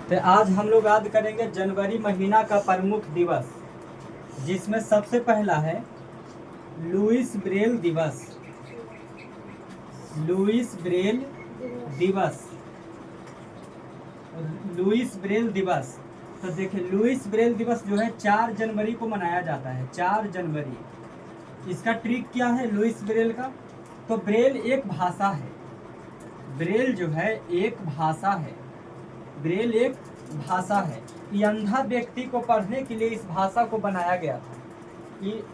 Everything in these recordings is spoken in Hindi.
तो आज हम लोग याद करेंगे जनवरी महीना का प्रमुख दिवस, जिसमें सबसे पहला है लुईस ब्रेल दिवस। लुईस ब्रेल दिवस, लुईस ब्रेल दिवस। तो देखिए, लुईस ब्रेल दिवस जो है 4 जनवरी को मनाया जाता है। 4 जनवरी। इसका ट्रिक क्या है लुईस ब्रेल का? तो ब्रेल एक भाषा है। ब्रेल जो है एक भाषा है। ब्रेल एक भाषा है। ये अंधा व्यक्ति को पढ़ने के लिए इस भाषा को बनाया गया था।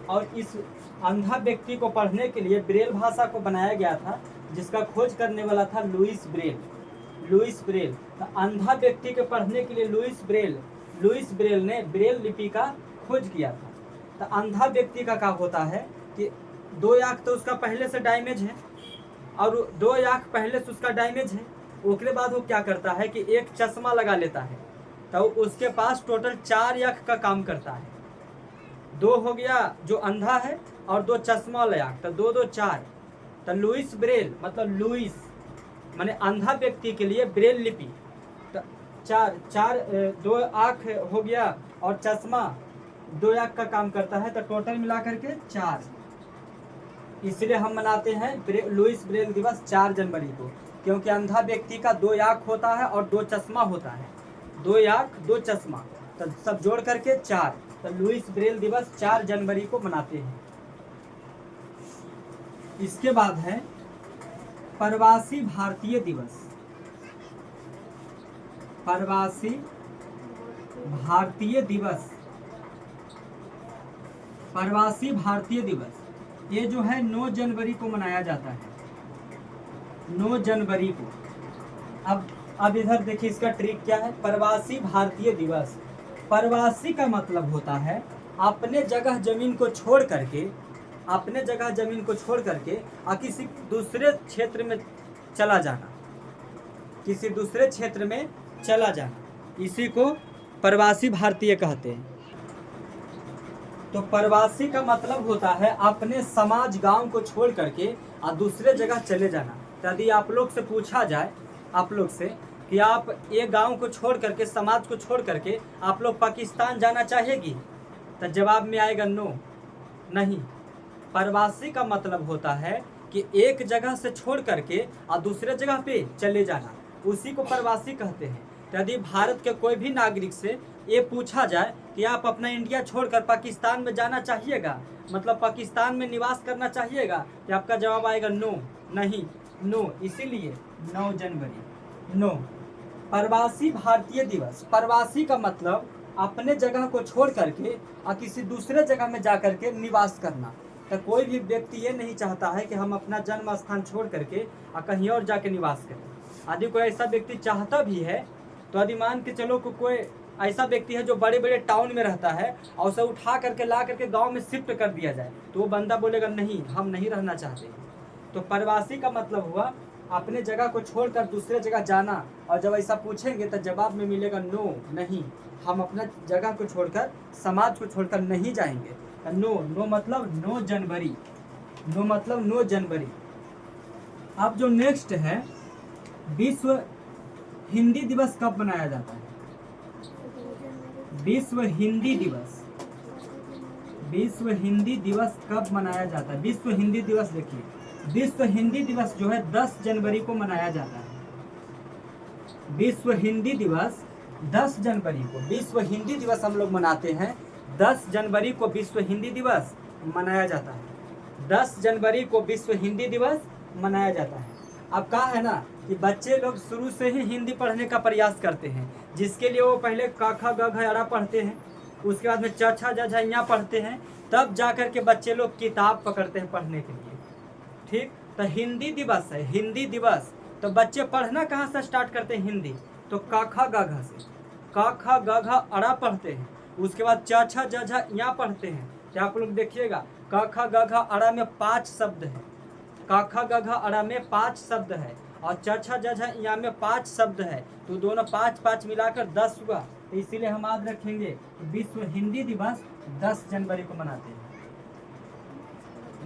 और इस अंधा व्यक्ति को पढ़ने के लिए ब्रेल भाषा को बनाया गया था, जिसका खोज करने वाला था लुईस ब्रेल। लुईस ब्रेल, तो अंधा व्यक्ति के पढ़ने के लिए लुईस ब्रेल ने ब्रेल लिपि का खोज किया था। तो अंधा व्यक्ति का क्या होता है कि 2 आँख तो उसका पहले से डैमेज है, और 2 आँख पहले से उसका डैमेज है। उसके बाद वो क्या करता है कि एक चश्मा लगा लेता है, तो उसके पास टोटल 4 आँख का काम करता है। 2 हो गया जो अंधा है, और 2 चश्मा वाला आँख, तो 2 2 4। तो लुईस ब्रेल मतलब लुईस माने अंधा व्यक्ति के लिए ब्रेल लिपि, तो 2 आँख हो गया और चश्मा 2 आँख का काम करता है, तो टोटल मिलाकर के 4। इसलिए हम मनाते हैं लुईस ब्रेल दिवस 4 जनवरी को, क्योंकि अंधा व्यक्ति का 2 आँख होता है और 2 चश्मा होता है। 2 आँख 2 चश्मा, तो सब जोड़ करके 4। तो लुईस ब्रेल दिवस 4 जनवरी को मनाते हैं। इसके बाद है प्रवासी भारतीय दिवस। प्रवासी भारतीय दिवस, प्रवासी भारतीय दिवस ये जो है 9 जनवरी को मनाया जाता है। 9 जनवरी को। अब इधर देखिए, इसका ट्रिक क्या है। प्रवासी भारतीय दिवस, प्रवासी का मतलब होता है अपने जगह जमीन को छोड़ करके, अपने जगह जमीन को छोड़ करके किसी दूसरे क्षेत्र में चला जाना, किसी दूसरे क्षेत्र में चला जाना, इसी को प्रवासी भारतीय कहते हैं। तो प्रवासी का मतलब होता है अपने समाज गांव को छोड़ करके दूसरे जगह चले जाना। यदि आप लोग से पूछा जाए, आप लोग से कि आप ये गांव को छोड़ करके, समाज को छोड़ करके आप लोग पाकिस्तान जाना चाहेगी, तो जवाब में आएगा नो, नहीं। प्रवासी का मतलब होता है कि एक जगह से छोड़ करके दूसरे जगह पे चले जाना, उसी को प्रवासी कहते हैं। यदि भारत के कोई भी नागरिक से ये पूछा जाए कि आप अपना इंडिया छोड़कर पाकिस्तान में जाना चाहिएगा, मतलब पाकिस्तान में निवास करना चाहिएगा, तो आपका जवाब आएगा नो, नहीं, नो। इसीलिए 9 जनवरी, नो। प्रवासी भारतीय दिवस, प्रवासी का मतलब अपने जगह को छोड़ करके किसी दूसरे जगह में जा करके निवास करना। तो कोई भी व्यक्ति ये नहीं चाहता है कि हम अपना जन्म स्थान छोड़ करके कहीं और जाके निवास करें। यदि कोई ऐसा व्यक्ति चाहता भी है, तो यदि मान के चलो कि कोई ऐसा व्यक्ति है जो बड़े बड़े टाउन में रहता है और उसे उठा करके ला करके गांव में शिफ्ट कर दिया जाए, तो वो बंदा बोलेगा नहीं, हम नहीं रहना चाहते। तो प्रवासी का मतलब हुआ अपने जगह को छोड़कर दूसरे जगह जाना, और जब ऐसा पूछेंगे तो जवाब में मिलेगा नो, नहीं, हम अपना जगह को छोड़कर, समाज को छोड़कर नहीं जाएंगे। नो, नो मतलब 9 जनवरी, नो मतलब 9 जनवरी। अब जो नेक्स्ट है, विश्व हिंदी दिवस कब मनाया जाता है? विश्व हिंदी दिवस, विश्व हिंदी दिवस कब मनाया जाता है? विश्व हिंदी दिवस देखिए, विश्व हिंदी दिवस जो है 10 जनवरी को मनाया जाता है। विश्व हिंदी दिवस 10 जनवरी को, विश्व हिंदी दिवस हम लोग मनाते हैं 10 जनवरी को विश्व हिंदी दिवस मनाया जाता है। 10 जनवरी को विश्व हिंदी दिवस मनाया जाता है। अब कहा है ना कि बच्चे लोग शुरू से ही हिंदी पढ़ने का प्रयास करते हैं, जिसके लिए वो पहले क ख ग घ अड़ा पढ़ते हैं, उसके बाद में च छ ज झ ञ पढ़ते हैं, तब जा कर के बच्चे लोग किताब पकड़ते हैं पढ़ने के लिए। ठीक, तो हिंदी दिवस है, हिंदी दिवस। तो बच्चे पढ़ना कहाँ से स्टार्ट करते हैं? हिंदी। तो क ख ग घ से, क ख ग घ अड़ा पढ़ते हैं, उसके बाद च छ ज झ ञ पढ़ते हैं। तो आप लोग देखिएगा, क ख ग घ अड़ा में 5 शब्द है, क ख ग घ अड़ा में 5 शब्द है, और च छ ज झ ञ में 5 शब्द है, तो दोनों 5 5 मिलाकर 10 हुआ। तो इसीलिए हम याद रखेंगे विश्व हिंदी दिवस 10 जनवरी को मनाते हैं।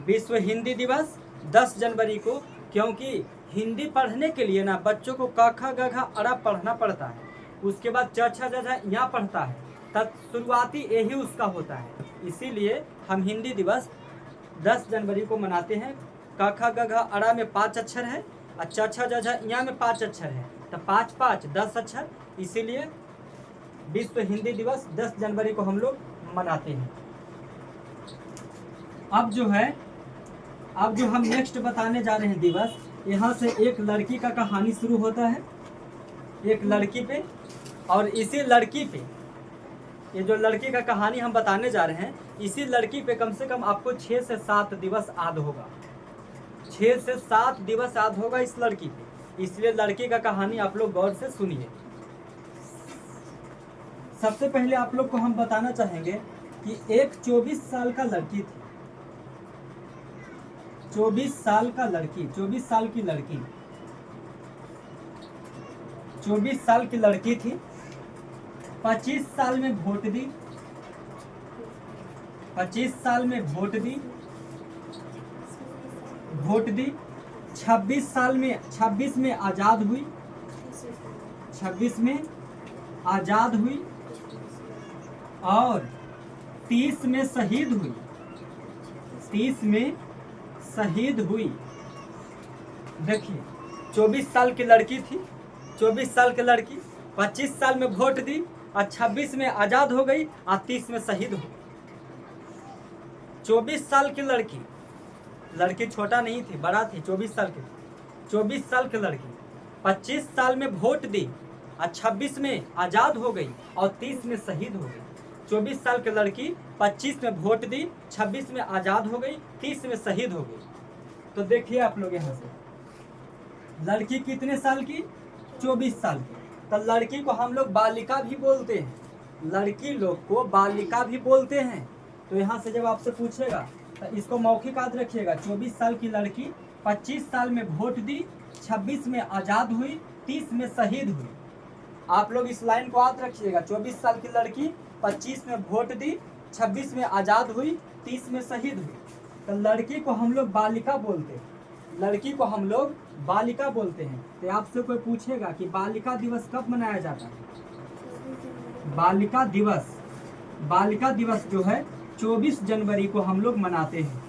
विश्व हिंदी दिवस 10 जनवरी को, क्योंकि हिंदी पढ़ने के लिए ना बच्चों को क ख ग घ अड़ा पढ़ना पड़ता है। उसके बाद च छ ज झ यहाँ पढ़ता है, तब शुरुआती यही उसका होता है। इसीलिए हम हिंदी दिवस 10 जनवरी को मनाते हैं। क ख ग घ अड़ा में 5 अक्षर है और च छ ज झ यहाँ में 5 अक्षर है, तो 5 5 10 अक्षर। इसीलिए विश्व हिंदी दिवस 10 जनवरी को हम लोग मनाते हैं। अब जो हम नेक्स्ट बताने जा रहे हैं दिवस, यहाँ से एक लड़की का कहानी शुरू होता है, एक लड़की पे, और इसी लड़की पे, ये जो लड़की का कहानी हम बताने जा रहे हैं, इसी लड़की पे कम से कम आपको 6 से 7 दिवस याद होगा, 6 से 7 दिवस याद होगा इस लड़की पे। इसलिए लड़की का कहानी आप लोग गौर से सुनिए। सबसे पहले आप लोग को हम बताना चाहेंगे कि एक 24 साल का लड़की थी, 24 साल का लड़की, 24 साल की लड़की, 24 साल की लड़की थी। 25 साल में वोट दी, 25 साल में वोट दी, 26 में आज़ाद हुई, 26 में आज़ाद हुई और 30 में शहीद हुई, 30 में शहीद हुई। देखिए 24 साल की लड़की थी, 24 साल की लड़की 25 साल में वोट दी और 26 में आज़ाद हो गई और 30 में शहीद हो गई। 24 साल की लड़की छोटा नहीं थी, बड़ा थी, 24 साल की, 24 साल की लड़की 25 साल में वोट दी और 26 में आज़ाद हो गई और 30 में शहीद हो गई। 24 साल की लड़की 25 में वोट दी, 26 में आज़ाद हो गई, 30 में शहीद हो गई। तो देखिए आप लोग यहाँ से, लड़की कितने साल की? 24 साल की। तो लड़की को हम लोग बालिका भी बोलते हैं, लड़की लोग को बालिका भी बोलते हैं। तो यहाँ से जब आपसे पूछेगा तो इसको मौखिक याद रखिएगा। 24 साल की लड़की 25 साल में वोट दी, 26 में आज़ाद हुई, 30 में शहीद हुई। आप लोग इस लाइन को याद रखिएगा। 24 साल की लड़की 25 में वोट दी, 26 में आज़ाद हुई, 30 में शहीद हुई। तो लड़की को हम लोग बालिका बोलते हैं, लड़की को हम लोग बालिका बोलते हैं। तो आपसे कोई पूछेगा कि बालिका दिवस कब मनाया जाता है? बालिका दिवस जो है 24 जनवरी को हम लोग मनाते हैं।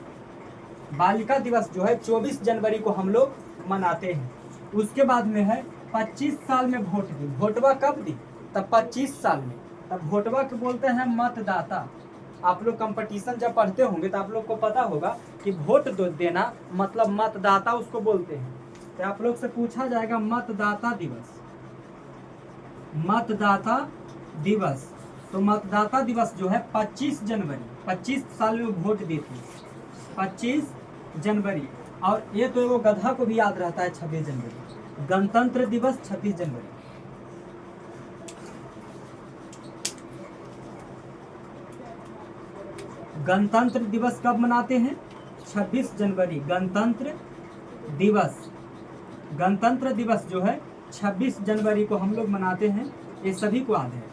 बालिका दिवस जो है 24 जनवरी को हम लोग मनाते हैं। उसके बाद में है 25 साल में वोट दी। वोटवा कब दी? तब 25 साल में। तब वोटवा को बोलते हैं मतदाता। आप लोग कंपटीशन जब पढ़ते होंगे तो आप लोग को पता होगा कि वोट देना मतलब मतदाता उसको बोलते हैं। तो आप लोग से पूछा जाएगा मतदाता दिवस, मतदाता दिवस। तो मतदाता दिवस जो है 25 जनवरी, 25 साल में वोट दी थी, 25 जनवरी। और ये तो वो गधा को भी याद रहता है 26 जनवरी। गणतंत्र दिवस 26 जनवरी। गणतंत्र दिवस कब मनाते हैं? 26 जनवरी। गणतंत्र दिवस, गणतंत्र दिवस जो है 26 जनवरी को हम लोग मनाते हैं। ये सभी को याद है।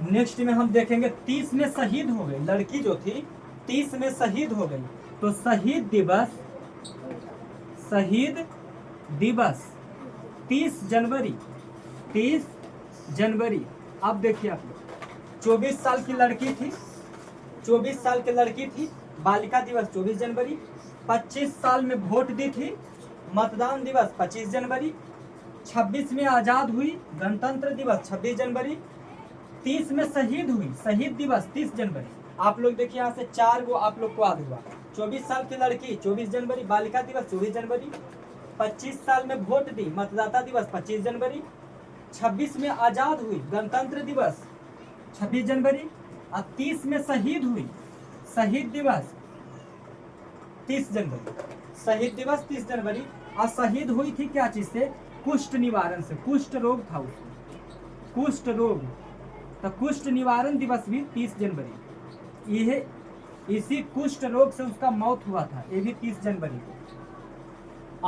नेक्स्ट में हम देखेंगे 30 में शहीद हो गई लड़की जो थी, 30 में शहीद हो गई। तो शहीद दिवस 30 जनवरी, 30 जनवरी। अब देखिए आप लोग 24 साल की लड़की थी, 24 साल की लड़की थी, बालिका दिवस 24 जनवरी। 25 साल में वोट दी थी, मतदान दिवस 25 जनवरी। 26 में आज़ाद हुई, गणतंत्र दिवस 26 जनवरी। 30 में शहीद हुई, शहीद दिवस 30 जनवरी। आप लोग देखिए यहाँ से 4 गो आप लोग को याद हुआ। 24 साल की लड़की 24 जनवरी, बालिका दिवस 24 जनवरी। 25 साल में वोट दी, मतदाता दिवस 25 जनवरी। 26 में आज़ाद हुई, गणतंत्र दिवस 26 जनवरी। और 30 में शहीद हुई, शहीद दिवस 30 जनवरी। शहीद दिवस 30 जनवरी। और शहीद हुई थी क्या चीज़ से? कुष्ठ निवारण से। कुष्ठ रोग था उसको, कुष्ठ रोग। तो कुष्ठ निवारण दिवस भी 30 जनवरी। यह इसी कुष्ठ रोग से उसका मौत हुआ था, ये भी 30 जनवरी को।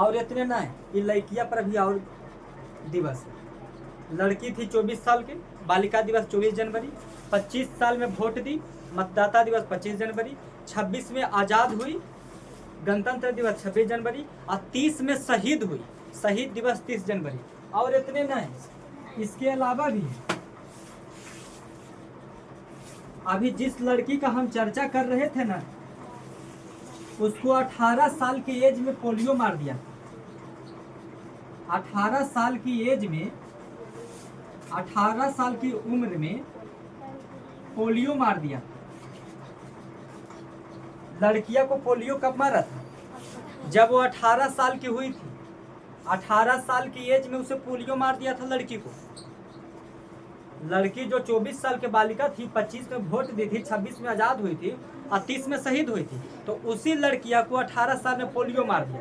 और इतने ना है, ये लड़कियां पर भी और दिवस है। लड़की थी 24 साल की, बालिका दिवस 24 जनवरी। 25 साल में वोट दी, मतदाता दिवस 25 जनवरी। 26 में आज़ाद हुई, गणतंत्र दिवस 26 जनवरी। और 30 में शहीद हुई, शहीद दिवस 30 जनवरी। और इतने ना है, इसके अलावा भी अभी जिस लड़की का हम चर्चा कर रहे थे ना, उसको 18 साल की एज में पोलियो मार दिया। 18 साल की एज में, 18 साल की उम्र में पोलियो मार दिया। लड़कियां को पोलियो कब मारा था? जब वो 18 साल की हुई थी। 18 साल की एज में उसे पोलियो मार दिया था लड़की को। लड़की जो 24 साल के बालिका थी, 25 में वोट दी थी, 26 में आज़ाद हुई थी और 30 में शहीद हुई थी, तो उसी लड़किया को 18 साल में पोलियो मार दिया।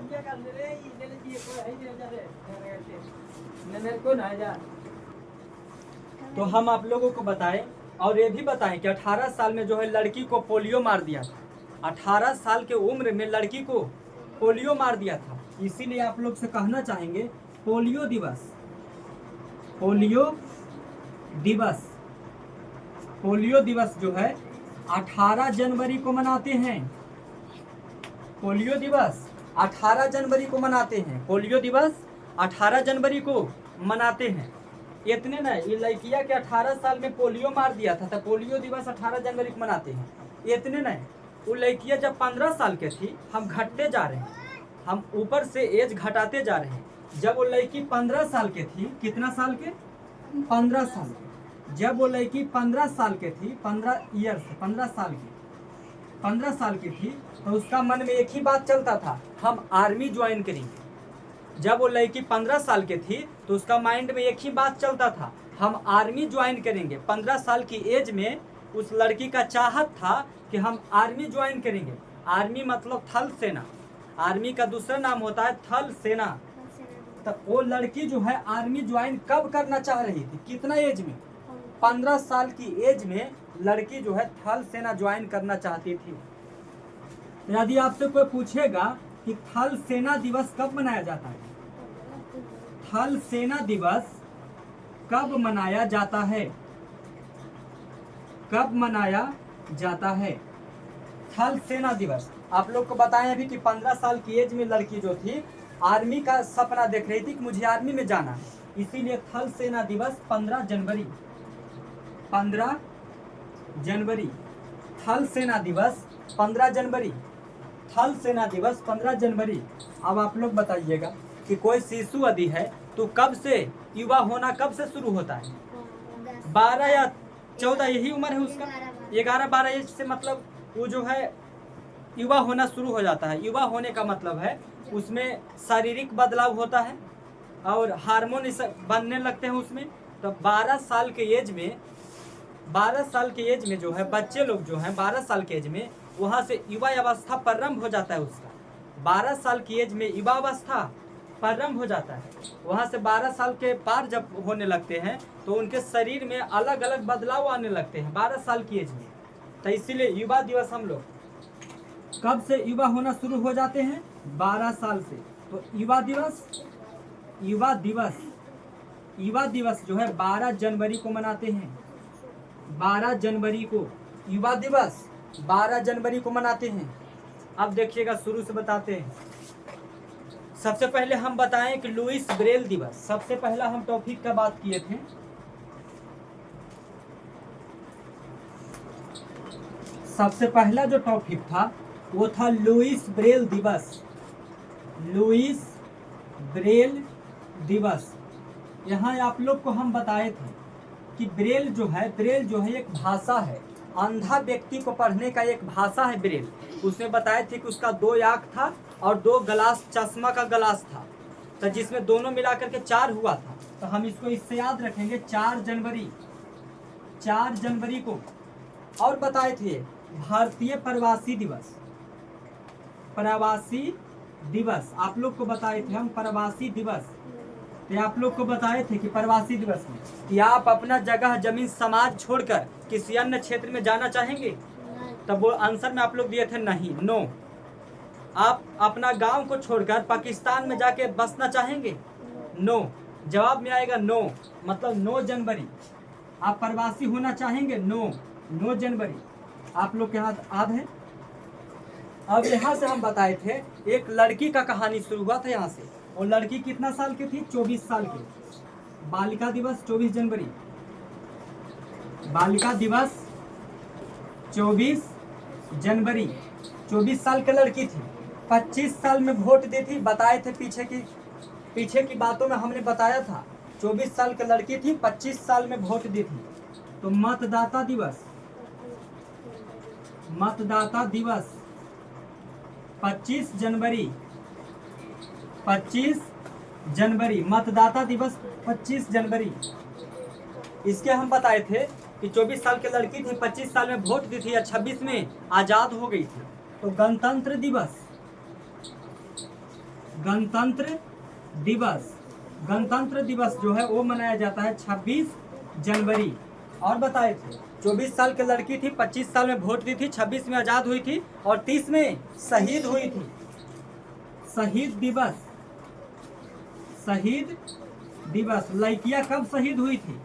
तो हम आप लोगों को बताएं और ये भी बताएं कि 18 साल में जो है लड़की को पोलियो मार दिया था। 18 साल के उम्र में लड़की को पोलियो मार दिया था। इसीलिए आप लोग से कहना चाहेंगे पोलियो दिवस, पोलियो दिवस, पोलियो दिवस जो है 18 जनवरी को मनाते हैं। पोलियो दिवस 18 जनवरी को मनाते हैं। पोलियो दिवस 18 जनवरी को मनाते हैं। इतने ना, ये लड़किया के 18 साल में पोलियो मार दिया था, तो पोलियो दिवस 18 जनवरी को मनाते हैं। इतने नहीं, वो लड़कियाँ जब 15 साल के थी, हम घटते जा रहे हैं, हम ऊपर से एज घटाते जा रहे हैं। जब वो लड़की 15 साल के थी, कितना साल के? 15 साल के। जब वो लड़की 15 साल के थी, 15 ईयर से 15 साल की, 15 साल की थी, तो उसका मन में एक ही बात चलता था, हम आर्मी ज्वाइन करेंगे। जब वो लड़की 15 साल के थी, तो उसका माइंड में एक ही बात चलता था, हम आर्मी ज्वाइन करेंगे। 15 साल की एज में उस लड़की का चाहत था कि हम आर्मी ज्वाइन करेंगे। आर्मी मतलब थल सेना, आर्मी का दूसरा नाम होता है थल सेना। तो वो लड़की जो है आर्मी ज्वाइन कब करना चाह रही थी? कितना एज में? 15 साल की एज में लड़की जो है थल सेना ज्वाइन करना चाहती थी। यदि आपसे कोई पूछेगा कि थल सेना दिवस कब मनाया जाता है, थल सेना दिवस कब मनाया जाता है, कब मनाया जाता है थल सेना दिवस? आप लोग को बताएं अभी कि 15 साल की एज में लड़की जो थी आर्मी का सपना देख रही थी कि मुझे आर्मी में जाना है। इसीलिए थल सेना दिवस 15 जनवरी, 15 जनवरी, थल सेना दिवस 15 जनवरी, थल सेना दिवस 15 जनवरी। अब आप लोग बताइएगा कि कोई शिशु यदि है तो कब से युवा होना कब से शुरू होता है? 12 या 14, यही उम्र है उसका। 11-12 एज से मतलब वो जो है युवा होना शुरू हो जाता है। युवा होने का मतलब है उसमें शारीरिक बदलाव होता है और हार्मोन बनने लगते हैं उसमें। तो 12 साल के एज में, 12 साल के एज में जो है बच्चे लोग जो हैं 12 साल के एज में, वहाँ से युवा अवस्था प्रारंभ हो जाता है उसका। 12 साल की एज में युवा अवस्था प्रारंभ हो जाता है। वहाँ से 12 साल के पार जब होने लगते हैं तो उनके शरीर में अलग अलग बदलाव आने लगते हैं 12 साल की एज में। तो इसीलिए युवा दिवस हम लोग कब से युवा होना शुरू हो जाते हैं? 12 साल से। तो युवा दिवस, युवा दिवस, युवा दिवस जो है 12 जनवरी को मनाते हैं। 12 जनवरी को युवा दिवस 12 जनवरी को मनाते हैं। अब देखिएगा शुरू से बताते हैं। सबसे पहले हम बताएं कि लुईस ब्रेल दिवस, सबसे पहला हम टॉपिक का बात किए थे। सबसे पहला जो टॉपिक था वो था लुईस ब्रेल दिवस, लुईस ब्रेल दिवस। यहाँ आप लोग को हम बताए थे कि ब्रेल जो है, ब्रेल जो है एक भाषा है, अंधा व्यक्ति को पढ़ने का एक भाषा है ब्रेल। उसमें बताए थे कि उसका 2 आँख था और 2 ग्लास, चश्मा का ग्लास था, तो जिसमें दोनों मिलाकर के 4 हुआ था। तो हम इसको इससे याद रखेंगे 4 जनवरी, 4 जनवरी को। और बताए थे भारतीय प्रवासी दिवस, प्रवासी दिवस आप लोग को बताए थे हम प्रवासी दिवस। तो आप लोग को बताए थे कि प्रवासी दिवस में कि आप अपना जगह जमीन समाज छोड़कर किसी अन्य क्षेत्र में जाना चाहेंगे? तब वो आंसर में आप लोग दिए थे नहीं, नो। आप अपना गांव को छोड़कर पाकिस्तान में जाके बसना चाहेंगे? नो। जवाब में आएगा नो, मतलब 9 जनवरी। आप प्रवासी होना चाहेंगे? नो, 9 जनवरी। आप लोग के हाथ याद है। अब यहाँ से हम बताए थे एक लड़की का कहानी शुरू हुआ था यहाँ से। वो लड़की कितना साल की थी? 24 साल की। बालिका दिवस 24 जनवरी, बालिका दिवस 24 जनवरी। 24 साल की लड़की थी, 25 साल में वोट दी थी। बताए थे पीछे की बातों में हमने बताया था। 24 साल की लड़की थी, 25 साल में वोट दी थी। तो मतदाता दिवस 25 जनवरी, 25 जनवरी मतदाता दिवस 25 जनवरी। इसके हम बताए थे कि 24 साल की लड़की थी, 25 साल में वोट दी थी या 26 में आज़ाद हो गई थी। तो गणतंत्र दिवस जो है वो मनाया जाता है 26 जनवरी। और बताए थे 24 साल की लड़की थी, 25 साल में वोट दी थी, 26 में आज़ाद हुई थी और 30 में शहीद हुई थी। शहीद दिवस लड़कियां कब शहीद हुई थी?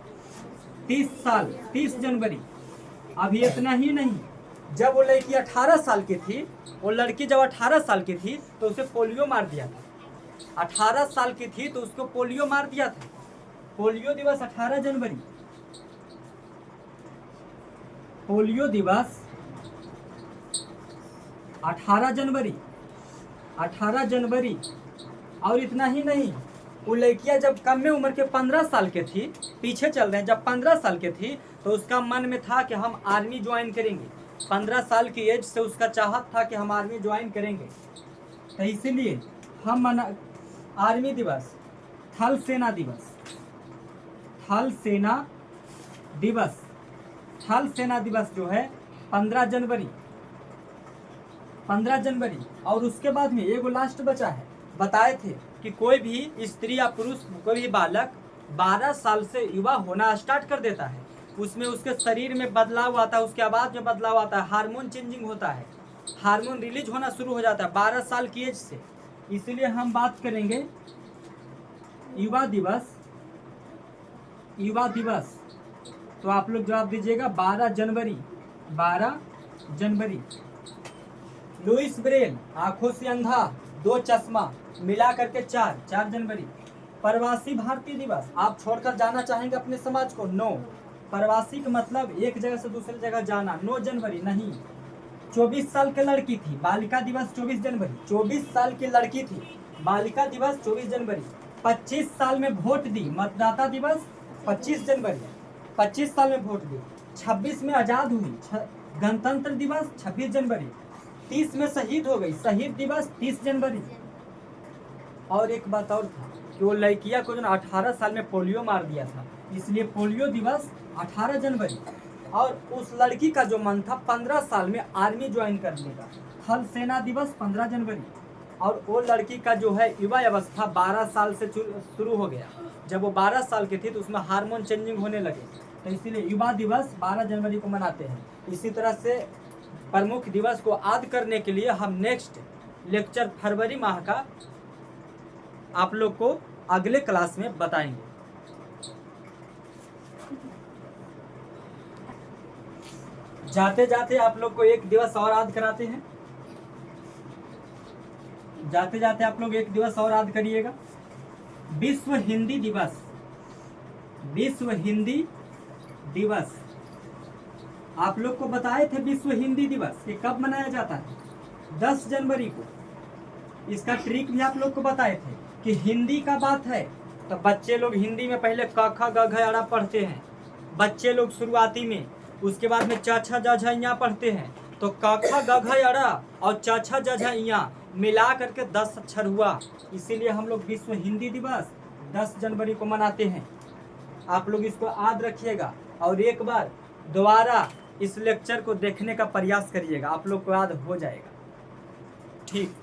30 जनवरी। अभी इतना ही नहीं, जब वो लड़की 18 साल की थी, वो लड़की जब 18 साल की थी तो उसे पोलियो मार दिया था। 18 साल की थी तो उसको पोलियो मार दिया था। पोलियो दिवस 18 जनवरी। पोलियो दिवस 18 जनवरी। और इतना ही नहीं, वो लड़कियां जब कम में उम्र के 15 साल के थी, पीछे चल रहे हैं, जब 15 साल के थी तो उसका मन में था कि हम आर्मी ज्वाइन करेंगे। 15 साल की एज से उसका चाहत था कि हम आर्मी ज्वाइन करेंगे। तो इसीलिए हम आर्मी दिवस, थल सेना दिवस जो है 15 जनवरी। और उसके बाद में एगो लास्ट बचा है। बताए थे कि कोई भी स्त्री या पुरुष, कोई भी बालक 12 साल से युवा होना स्टार्ट कर देता है। उसमें उसके शरीर में बदलाव आता है, उसके आवाज़ में बदलाव आता है, हार्मोन चेंजिंग होता है, हार्मोन रिलीज होना शुरू हो जाता है 12 साल की एज से। इसलिए हम बात करेंगे युवा दिवस। तो आप लोग जवाब दीजिएगा 12 जनवरी। लुइस ब्रेल, आंखों से अंधा, 2 चश्मा, मिला करके 4 जनवरी। प्रवासी भारतीय दिवस, आप छोड़कर जाना चाहेंगे अपने समाज को? नो। प्रवासी का मतलब एक जगह से दूसरी जगह जाना। 9 जनवरी नहीं। 24 साल की लड़की थी, बालिका दिवस 24 जनवरी। 24 साल की लड़की थी, बालिका दिवस 24 जनवरी। 25 साल में वोट दी, मतदाता दिवस 25 जनवरी। 25 साल में वोट दी, 26 में आज़ाद हुई, गणतंत्र दिवस 26 जनवरी। 30 में शहीद हो गई, शहीद दिवस 30 जनवरी। और एक बात और था कि वो लड़किया को जो 18 साल में पोलियो मार दिया था, इसलिए पोलियो दिवस 18 जनवरी। और उस लड़की का जो मन था 15 साल में आर्मी ज्वाइन करने का, थल सेना दिवस 15 जनवरी। और वो लड़की का जो है युवा अवस्था 12 साल से शुरू हो गया। जब वो 12 साल की थी तो उसमें हार्मोन चेंजिंग होने लगे, तो इसीलिए युवा दिवस 12 जनवरी को मनाते हैं। इसी तरह से प्रमुख दिवस को याद करने के लिए हम नेक्स्ट लेक्चर फरवरी माह का आप लोग को अगले क्लास में बताएंगे। जाते जाते आप लोग को एक दिवस और याद कराते हैं। जाते जाते आप लोग एक दिवस और याद करिएगा, विश्व हिंदी दिवस। विश्व हिंदी दिवस आप लोग को बताए थे। विश्व हिंदी दिवस ये कब मनाया जाता है? 10 जनवरी को। इसका ट्रिक भी आप लोग को बताए थे कि हिंदी का बात है तो बच्चे लोग हिंदी में पहले क ख ग घ अड़ा पढ़ते हैं, बच्चे लोग शुरुआती में। उसके बाद में च छ ज झ इयाँ पढ़ते हैं। तो क ख ग घ अड़ा और च छ ज झ इयाँ मिला करके 10 अक्षर हुआ। इसीलिए हम लोग विश्व हिंदी दिवस 10 जनवरी को मनाते हैं। आप लोग इसको याद रखिएगा और एक बार दोबारा इस लेक्चर को देखने का प्रयास करिएगा, आप लोग को याद हो जाएगा। ठीक।